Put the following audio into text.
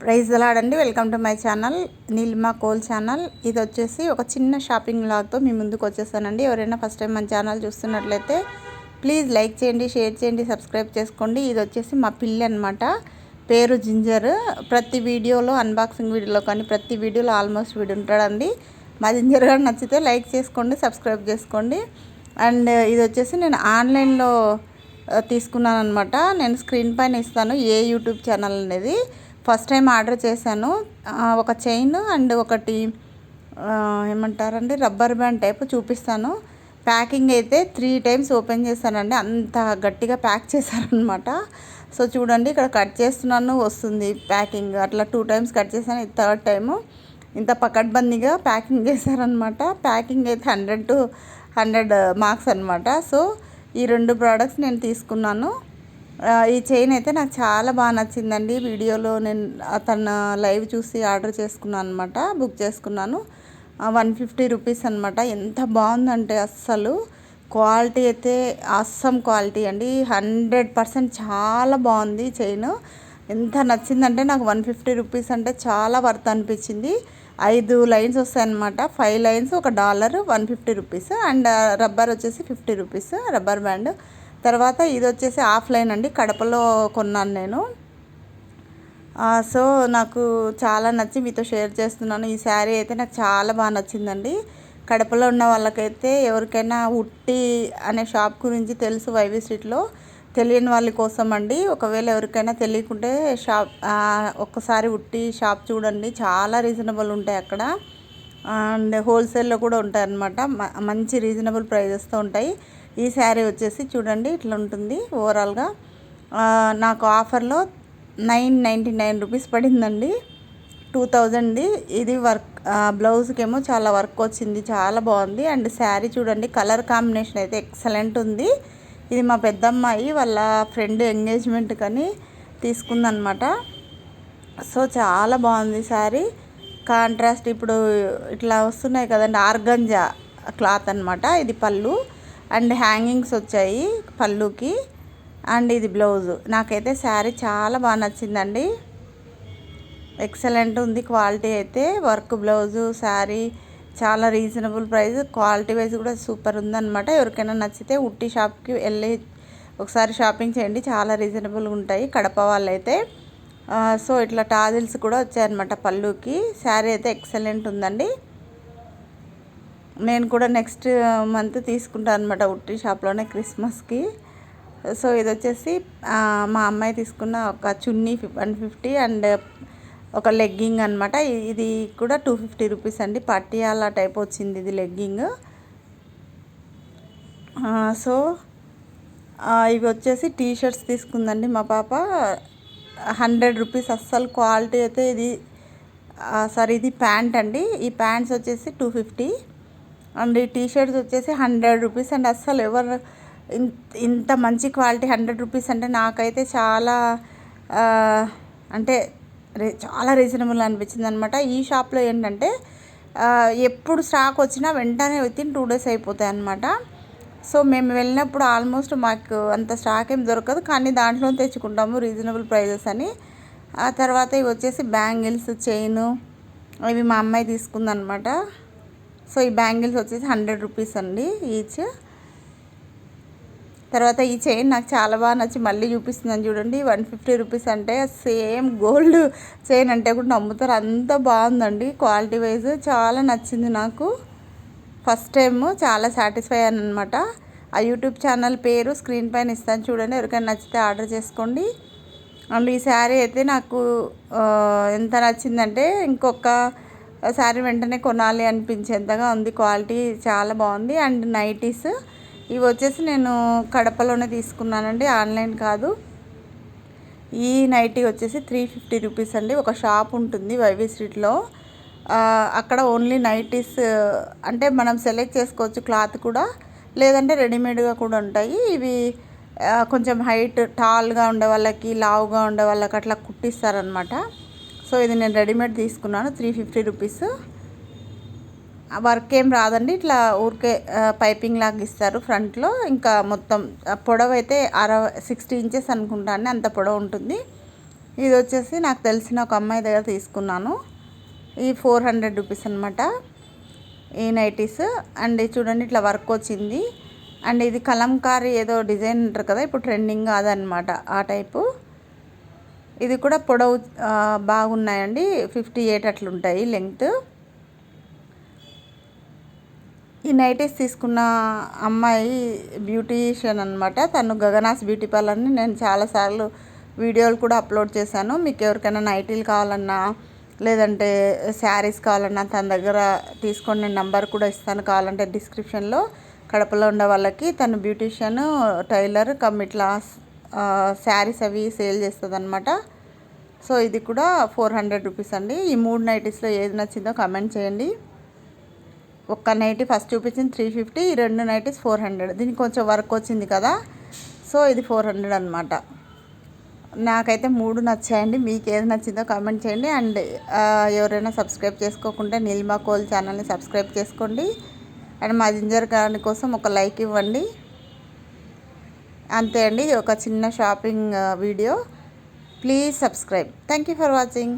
Praise లాడండి. Welcome to my channel Neelima కోల్ channel. ఇది వచ్చేసి ఒక చిన్న షాపింగ్ వ్లాగ్తో మీ ముందుకు వచ్చేసానండి. ఎవరైనా ఫస్ట్ టైం మన ఛానల్ చూస్తున్నట్లయితే ప్లీజ్ లైక్ చేయండి, షేర్ చేయండి, సబ్స్క్రైబ్ చేసుకోండి. ఇది వచ్చేసి మా పిల్లి అనమాట. పేరు జింజర్. ప్రతి వీడియోలో అన్బాక్సింగ్ వీడియోలో కానీ ప్రతి వీడియోలో ఆల్మోస్ట్ వీడు ఉంటాడండి. మా జింజర్ గారు నచ్చితే లైక్ చేసుకోండి, సబ్స్క్రైబ్ చేసుకోండి. అండ్ ఇది వచ్చేసి నేను ఆన్లైన్లో తీసుకున్నాను అనమాట. నేను స్క్రీన్ పైన ఇస్తాను ఏ యూట్యూబ్ ఛానల్ అనేది. ఫస్ట్ టైం ఆర్డర్ చేశాను. ఒక చైన్ అండ్ ఒకటి ఏమంటారండి రబ్బర్ బ్యాండ్ టైప్ చూపిస్తాను. ప్యాకింగ్ అయితే 3 టైమ్స్ ఓపెన్ చేశానండి. అంత గట్టిగా ప్యాక్ చేశారనమాట. సో చూడండి, ఇక్కడ కట్ చేస్తున్నాను, వస్తుంది ప్యాకింగ్. అట్లా 2 టైమ్స్ కట్ చేశాను. ఇది 3rd టైము. ఇంత పకడ్బందీగా ప్యాకింగ్ చేశారనమాట. ప్యాకింగ్ అయితే 100 to 100 మార్క్స్ అనమాట. సో ఈ 2 ప్రోడక్ట్స్ నేను తీసుకున్నాను. ఈ చైన్ అయితే నాకు చాలా బాగా నచ్చిందండి. వీడియోలో నేను తన లైవ్ చూసి ఆర్డర్ చేసుకున్నాను అనమాట, బుక్ చేసుకున్నాను. 150 రూపీస్ అనమాట. ఎంత బాగుందంటే అస్సలు క్వాలిటీ అయితే అస్సమ్ క్వాలిటీ అండి. 100% చాలా బాగుంది చైన్. ఎంత నచ్చిందంటే నాకు 150 రూపీస్ అంటే చాలా వర్త్ అనిపించింది. 5 లైన్స్ వస్తాయన్నమాట. 5 లైన్స్ $1, 150 రూపీస్. అండ్ రబ్బర్ వచ్చేసి 50 రూపీస్ రబ్బర్ బ్యాండ్. తర్వాత ఇది వచ్చేసి ఆఫ్లైన్ అండి, కడపలో కొన్నాను నేను. సో నాకు చాలా నచ్చి మీతో షేర్ చేస్తున్నాను. ఈ శారీ అయితే నాకు చాలా బాగా నచ్చిందండి. కడపలో ఉన్న వాళ్ళకైతే ఎవరికైనా ఉట్టి అనే షాప్ గురించి తెలుసు, వైవి స్ట్రీట్లో. తెలియని వాళ్ళ కోసం అండి. ఒకవేళ ఎవరికైనా తెలియకుంటే ఒక్కసారి ఉట్టి షాప్ చూడండి. చాలా రీజనబుల్ ఉంటాయి అక్కడ. అండ్ హోల్సేల్లో కూడా ఉంటాయి అన్నమాట. మంచి రీజనబుల్ ప్రైజెస్తో ఉంటాయి. ఈ శారీ వచ్చేసి చూడండి ఇట్లా ఉంటుంది ఓవరాల్గా. నాకు ఆఫర్లో 999 రూపీస్ పడిందండి. 2000 ఇది వర్క్. బ్లౌజ్కేమో చాలా వర్క్ వచ్చింది, చాలా బాగుంది. అండ్ శారీ చూడండి, కలర్ కాంబినేషన్ అయితే ఎక్సలెంట్ ఉంది. ఇది మా పెద్దమ్మాయి వాళ్ళ ఫ్రెండ్ ఎంగేజ్మెంట్ కానీ తీసుకుందనమాట. సో చాలా బాగుంది శారీ. కాంట్రాస్ట్ ఇప్పుడు ఇట్లా వస్తున్నాయి కదండి, ఆర్గంజా క్లాత్ అనమాట. ఇది పళ్ళు అండ్ హ్యాంగింగ్స్ వచ్చాయి పళ్ళుకి. అండ్ ఇది బ్లౌజు. నాకైతే శారీ చాలా బాగా నచ్చిందండి. ఎక్సలెంట్ ఉంది క్వాలిటీ అయితే. వర్క్, బ్లౌజు, శారీ చాలా రీజనబుల్ ప్రైస్. క్వాలిటీ వైజ్ కూడా సూపర్ ఉందన్నమాట. ఎవరికైనా నచ్చితే ఉట్టి షాప్కి వెళ్ళి ఒకసారి షాపింగ్ చేయండి. చాలా రీజనబుల్గా ఉంటాయి కడప వాళ్ళైతే. సో ఇట్లా టాజిల్స్ కూడా వచ్చాయన్నమాట పళ్ళుకి. శారీ అయితే ఎక్సలెంట్ ఉందండి. నేను కూడా నెక్స్ట్ మంత్ తీసుకుంటాను అనమాట ఉట్టి షాప్లోనే క్రిస్మస్కి. సో ఇది వచ్చేసి మా అమ్మాయి తీసుకున్న ఒక చున్నీ 150 అండ్ ఒక లెగ్గింగ్ అనమాట. ఇది కూడా 250 రూపీస్ అండి. పట్టియాలా టైప్ వచ్చింది ఇది లెగ్గింగ్. సో ఇవి వచ్చేసి టీ షర్ట్స్ తీసుకుందండి మా పాప. 100 రూపీస్. అస్సలు క్వాలిటీ అయితే ఇది ప్యాంట్ అండి. ఈ ప్యాంట్స్ వచ్చేసి 250 అండ్ ఈ టీ షర్ట్స్ వచ్చేసి 100 రూపీస్. అండ్ అస్సలు ఎవరు ఇంత మంచి క్వాలిటీ 100 రూపీస్ అంటే నాకైతే చాలా అంటే చాలా రీజనబుల్ అనిపించింది అనమాట. ఈ షాప్లో ఏంటంటే ఎప్పుడు స్టాక్ వచ్చినా వెంటనే వితిన్ 2 days అయిపోతాయి అన్నమాట. సో మేము వెళ్ళినప్పుడు ఆల్మోస్ట్ మాకు అంత స్టాక్ ఏం దొరకదు, కానీ దాంట్లో తెచ్చుకుంటాము రీజనబుల్ ప్రైజెస్ అని. ఆ తర్వాత ఇవి వచ్చేసి బ్యాంగిల్స్, చైను, ఇవి మా అమ్మాయి తీసుకుందనమాట. సో ఈ బ్యాంగిల్స్ వచ్చేసి 100 రూపీస్ అండి ఈచ్. తర్వాత ఈ చైన్ నాకు చాలా బాగా నచ్చి మళ్ళీ చూపిస్తున్నాను చూడండి. 150 రూపీస్ అంటే సేమ్ గోల్డ్ చైన్ అంటే కూడా నమ్ముతారు, అంత బాగుందండి క్వాలిటీ వైజ్. చాలా నచ్చింది నాకు. ఫస్ట్ టైము చాలా సాటిస్ఫై అయ్యాను అనమాట. ఆ యూట్యూబ్ ఛానల్ పేరు స్క్రీన్ పైన ఇస్తాను చూడండి. ఎవరికైనా నచ్చితే ఆర్డర్ చేసుకోండి. అండ్ ఈ శారీ అయితే నాకు ఎంత నచ్చిందంటే ఇంకొక శారీ వెంటనే కొనాలి అనిపించేంతగా ఉంది. క్వాలిటీ చాలా బాగుంది. అండ్ నైటీస్ ఇవి వచ్చేసి నేను కడపలోనే తీసుకున్నానండి, ఆన్లైన్ కాదు. ఈ నైటీ వచ్చేసి 350 రూపీస్ అండి. ఒక షాప్ ఉంటుంది వైవి స్ట్రీట్లో. అక్కడ ఓన్లీ నైటీస్ అంటే మనం సెలెక్ట్ చేసుకోవచ్చు క్లాత్ కూడా, లేదంటే రెడీమేడ్గా కూడా ఉంటాయి. ఇవి కొంచెం హైట్ టాల్గా ఉండే వాళ్ళకి, లావుగా ఉండే వాళ్ళకి అట్లా కుట్టిస్తారనమాట. సో ఇది నేను రెడీమేడ్ తీసుకున్నాను. 350 రూపీస్. వర్క్ ఏం రాదండి, ఇట్లా ఊరికే పైపింగ్ లాగా ఇస్తారు ఫ్రంట్లో. ఇంకా మొత్తం పొడవు అయితే 60 ఇంచెస్ అనుకుంటాను, అంత పొడవు ఉంటుంది. ఇది వచ్చేసి నాకు తెలిసిన ఒక అమ్మాయి దగ్గర తీసుకున్నాను. ఈ 400 రూపీస్ అనమాట ఈ నైటీస్. అండ్ ఇది చూడండి ఇట్లా వర్క్ వచ్చింది. అండ్ ఇది కలంకారీ ఏదో డిజైన్ ఉంటారు కదా, ఇప్పుడు ట్రెండింగ్ అదనమాట ఆ టైపు. ఇది కూడా పొడవు బాగున్నాయండి, 58 అట్లుంటాయి లెంగ్త్. ఈ నైటీస్ తీసుకున్న అమ్మాయి బ్యూటీషియన్ అనమాట. తను గగనాస్ బ్యూటీ పార్లర్ని నేను చాలాసార్లు వీడియోలు కూడా అప్లోడ్ చేశాను. మీకు ఎవరికైనా నైటీలు కావాలన్నా లేదంటే శారీస్ కావాలన్నా తన దగ్గర తీసుకొని నేను నెంబర్ కూడా ఇస్తాను, కావాలంటే డిస్క్రిప్షన్లో. కడపలో ఉండే వాళ్ళకి తను బ్యూటీషియన్, టైలర్ కమ్ ఇట్లా శారీస్ అవి సేల్ చేస్తుంది అనమాట. సో ఇది కూడా 400 రూపీస్ అండి. ఈ 3 నైటీస్లో ఏది నచ్చిందో కమెంట్ చేయండి. ఒక్క నైటీ ఫస్ట్ చూపించింది 350, ఈ 2 నైటీస్ 400. దీనికి కొంచెం వర్క్ వచ్చింది కదా, సో ఇది 400 అనమాట. నాకైతే 3 నచ్చాయండి. మీకు ఏది నచ్చిందో కామెంట్ చేయండి. అండ్ ఎవరైనా సబ్స్క్రైబ్ చేసుకోకుంటే నీలిమా కోల్ ఛానల్ని సబ్స్క్రైబ్ చేసుకోండి. అండ్ మా జింజర్ గార్డెన్ కోసం ఒక లైక్ ఇవ్వండి. అంతే అండి, ఒక చిన్న shopping video. Please subscribe. Thank you for watching.